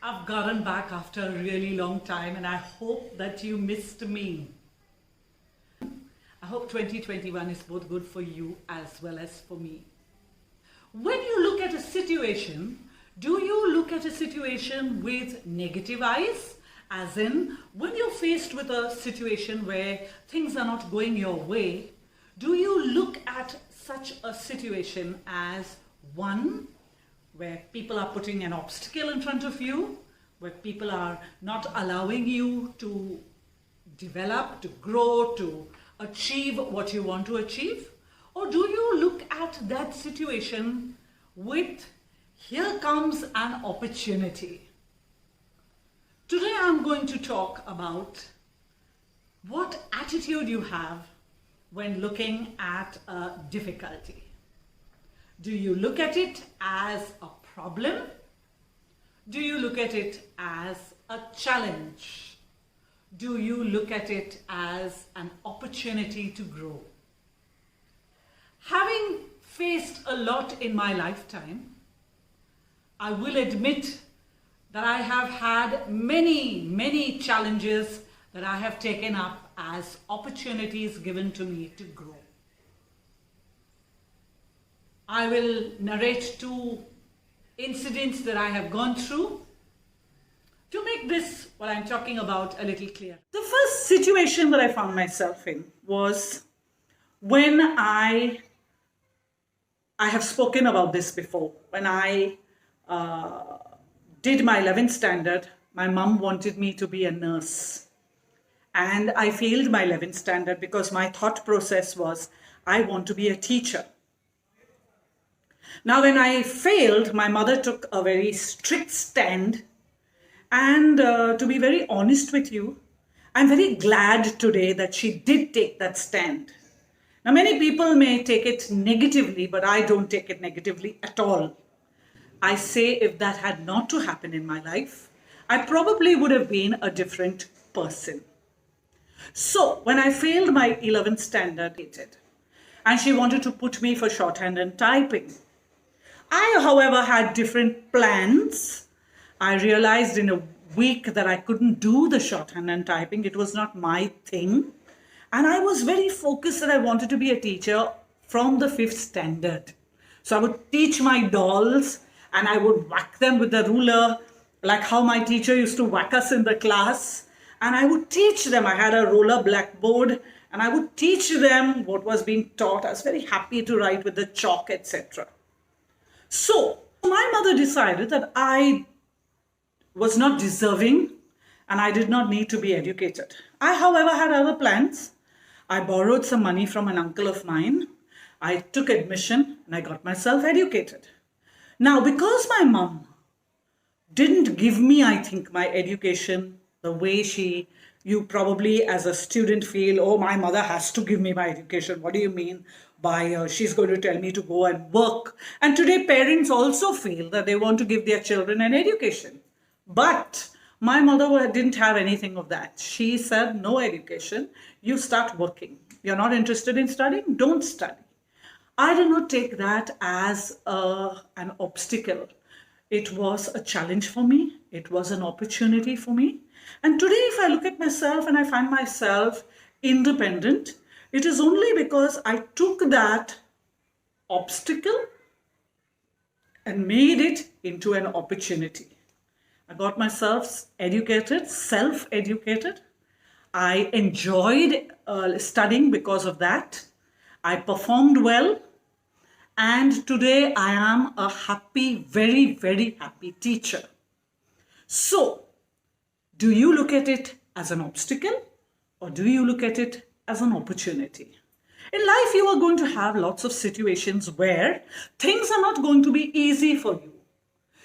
I've gotten back after a really long time and I hope that you missed me. I hope 2021 is both good for you as well as for me. When you look at a situation, do you look at a situation with negative eyes? As in, when you're faced with a situation where things are not going your way, do you look at such a situation as one where people are putting an obstacle in front of you, where people are not allowing you to develop, to grow, to achieve what you want to achieve? Or do you look at that situation with, here comes an opportunity? Today I'm going to talk about what attitude you have when looking at a difficulty. Do you look at it as a problem? Do you look at it as a challenge? Do you look at it as an opportunity to grow? Having faced a lot in my lifetime, I will admit that I have had many challenges that I have taken up as opportunities given to me to grow. I will narrate 2 incidents that I have gone through to make this, what I'm talking about, a little clear. The first situation that I found myself in was when I have spoken about this before. When I did my 11th standard, my mum wanted me to be a nurse. And I failed my 11th standard because my thought process was, I want to be a teacher. Now, when I failed, my mother took a very strict stand. And to be very honest with you, I'm very glad today that she did take that stand. Now, many people may take it negatively, but I don't take it negatively at all. I say if that had not to happen in my life, I probably would have been a different person. So when I failed my 11th standard, and she wanted to put me for shorthand and typing. I, however, had different plans. I realized in a week that I couldn't do the shorthand and typing. It was not my thing. And I was very focused that I wanted to be a teacher from the 5th standard. So I would teach my dolls and I would whack them with the ruler, like how my teacher used to whack us in the class. And I would teach them. I had a roller blackboard and I would teach them what was being taught. I was very happy to write with the chalk, etc. So my mother decided that I was not deserving and I did not need to be educated. I, however, had other plans. I borrowed some money from an uncle of mine. I took admission and I got myself educated. Now, because my mom didn't give me, I think, my education the way you probably as a student feel, oh, my mother has to give me my education. What do you mean by she's going to tell me to go and work? And today parents also feel that they want to give their children an education. But my mother didn't have anything of that. She said, no education, you start working. You're not interested in studying? Don't study. I did not take that as an obstacle. It was a challenge for me. It was an opportunity for me. And today, if I look at myself and I find myself independent, it is only because I took that obstacle and made it into an opportunity. I got myself educated, self-educated. I enjoyed studying because of that. I performed well. And today I am a happy, very happy teacher. So, do you look at it as an obstacle or do you look at it as an opportunity? In life, you are going to have lots of situations where things are not going to be easy for you.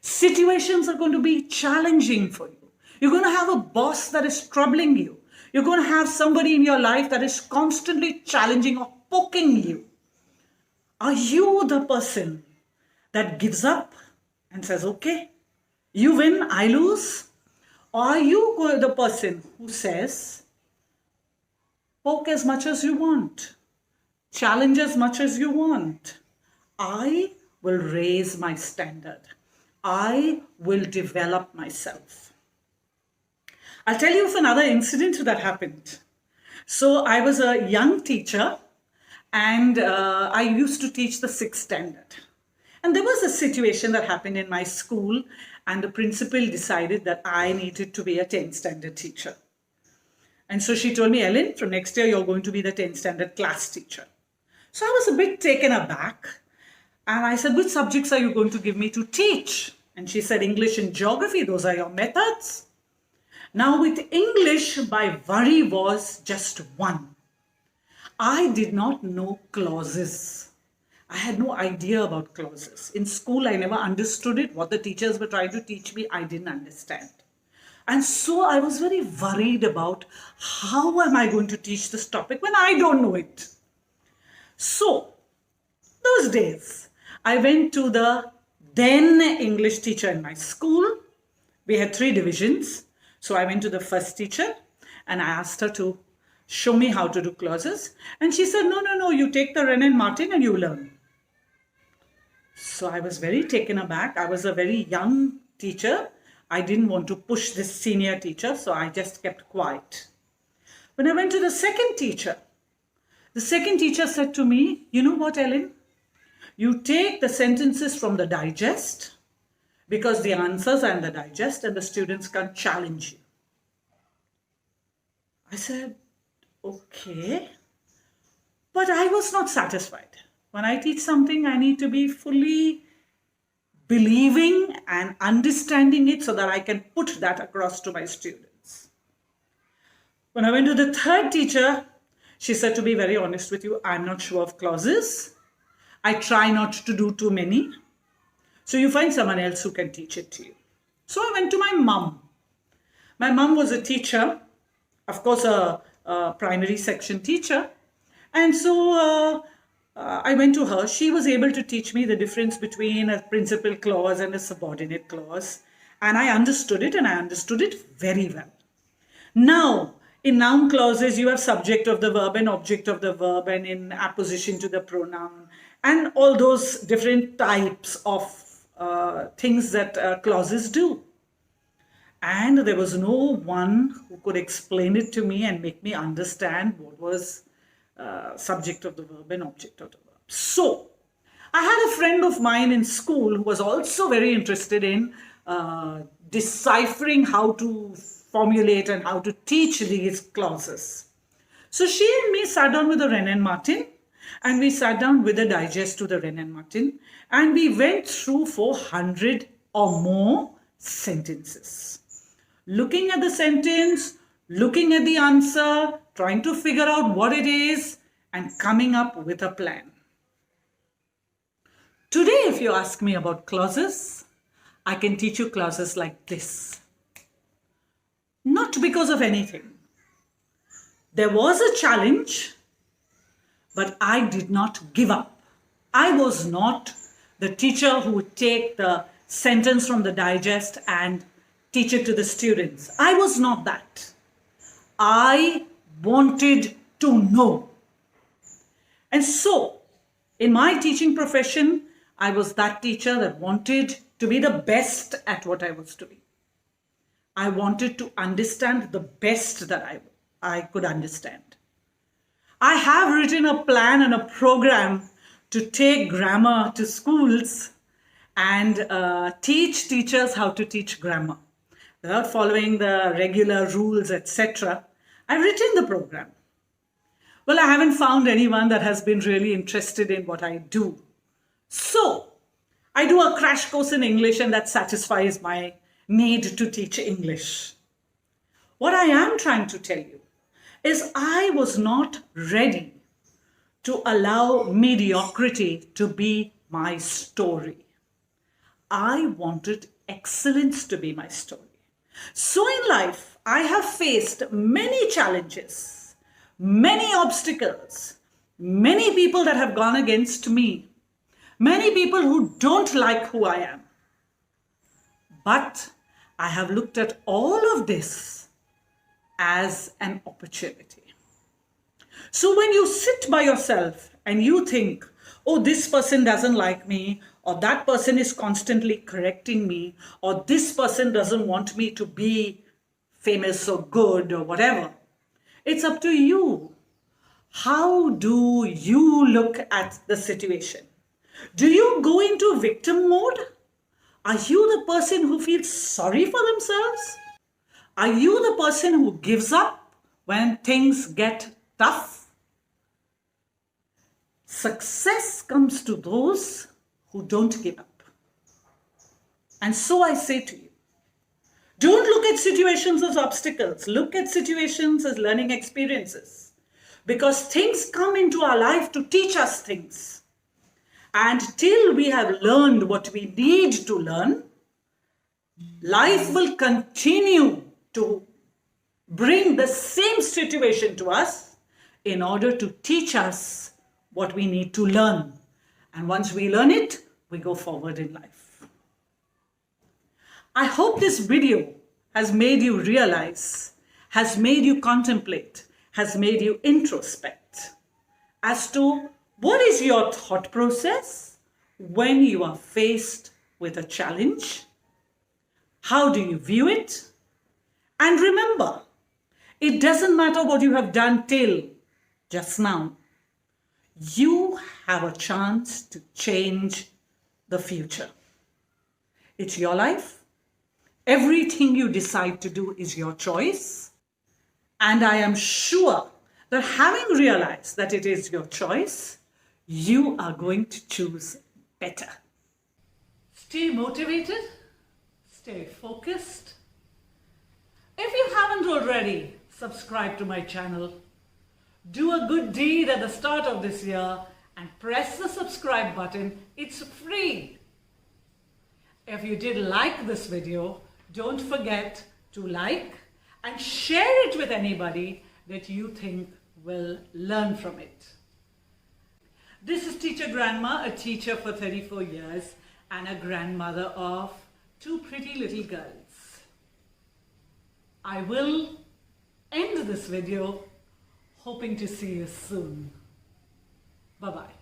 Situations are going to be challenging for you. You're going to have a boss that is troubling you. You're going to have somebody in your life that is constantly challenging or poking you. Are you the person that gives up and says, okay, you win, I lose? Or are you the person who says, poke as much as you want, challenge as much as you want. I will raise my standard. I will develop myself. I'll tell you of another incident that happened. So I was a young teacher, and I used to teach the sixth standard. And there was a situation that happened in my school, and the principal decided that I needed to be a 10th standard teacher. And so she told me, Ellen, from next year, you're going to be the 10th standard class teacher. So I was a bit taken aback. And I said, which subjects are you going to give me to teach? And she said, English and geography, those are your methods. Now with English, my worry was just one. I did not know clauses. I had no idea about clauses. In school, I never understood it. What the teachers were trying to teach me, I didn't understand. And so I was very worried about how am I going to teach this topic when I don't know it. So those days, I went to the then English teacher in my school. We had 3 divisions. So I went to the first teacher and I asked her to show me how to do clauses. And she said, no, you take the Wren and Martin and you learn. So I was very taken aback. I was a very young teacher. I didn't want to push this senior teacher, so I just kept quiet. When I went to the second teacher said to me, you know what, Ellen? You take the sentences from the digest because the answers are in the digest and the students can challenge you. I said, okay. But I was not satisfied. When I teach something, I need to be fully believing and understanding it so that I can put that across to my students. When I went to the third teacher, she said, to be very honest with you, I'm not sure of clauses. I try not to do too many. So you find someone else who can teach it to you. So I went to my mom. My mom was a teacher, of course, a primary section teacher. And so I went to her. She was able to teach me the difference between a principal clause and a subordinate clause. And I understood it, and I understood it very well. Now, in noun clauses, you have subject of the verb and object of the verb, and in apposition to the pronoun, and all those different types of things that clauses do. And there was no one who could explain it to me and make me understand what was subject of the verb and object of the verb. So, I had a friend of mine in school who was also very interested in deciphering how to formulate and how to teach these clauses. So she and me sat down with the Wren and Martin, and we sat down with a digest to the Wren and Martin, and we went through 400 or more sentences. Looking at the sentence, looking at the answer, trying to figure out what it is, and coming up with a plan. Today, if you ask me about clauses, I can teach you clauses like this. Not because of anything. There was a challenge, but I did not give up. I was not the teacher who would take the sentence from the digest and teach it to the students. I was not that. I wanted to know. And so, in my teaching profession, I was that teacher that wanted to be the best at what I was doing. I wanted to understand the best that I could understand. I have written a plan and a program to take grammar to schools and teach teachers how to teach grammar. Without following the regular rules, etc. I've written the program. Well, I haven't found anyone that has been really interested in what I do. So, I do a crash course in English, and that satisfies my need to teach English. What I am trying to tell you is I was not ready to allow mediocrity to be my story. I wanted excellence to be my story. So in life, I have faced many challenges, many obstacles, many people that have gone against me, many people who don't like who I am. But I have looked at all of this as an opportunity. So when you sit by yourself and you think, oh, this person doesn't like me, or that person is constantly correcting me, or this person doesn't want me to be famous or good or whatever. It's up to you. How do you look at the situation? Do you go into victim mode? Are you the person who feels sorry for themselves? Are you the person who gives up when things get tough? Success comes to those who don't give up. And so I say to you, don't look at situations as obstacles. Look at situations as learning experiences. Because things come into our life to teach us things. And till we have learned what we need to learn, life will continue to bring the same situation to us in order to teach us what we need to learn. And once we learn it, we go forward in life. I hope this video has made you realize, has made you contemplate, has made you introspect as to what is your thought process when you are faced with a challenge. How do you view it? And remember, it doesn't matter what you have done till just now. You have a chance to change the future. It's your life. Everything you decide to do is your choice. And I am sure that having realized that it is your choice, you are going to choose better. Stay motivated. Stay focused. If you haven't already subscribed to my channel, do a good deed at the start of this year and press the subscribe button. It's free. If you did like this video, don't forget to like and share it with anybody that you think will learn from it. This is Teacher Grandma, a teacher for 34 years and a grandmother of 2 pretty little girls. I will end this video hoping to see you soon. Bye-bye.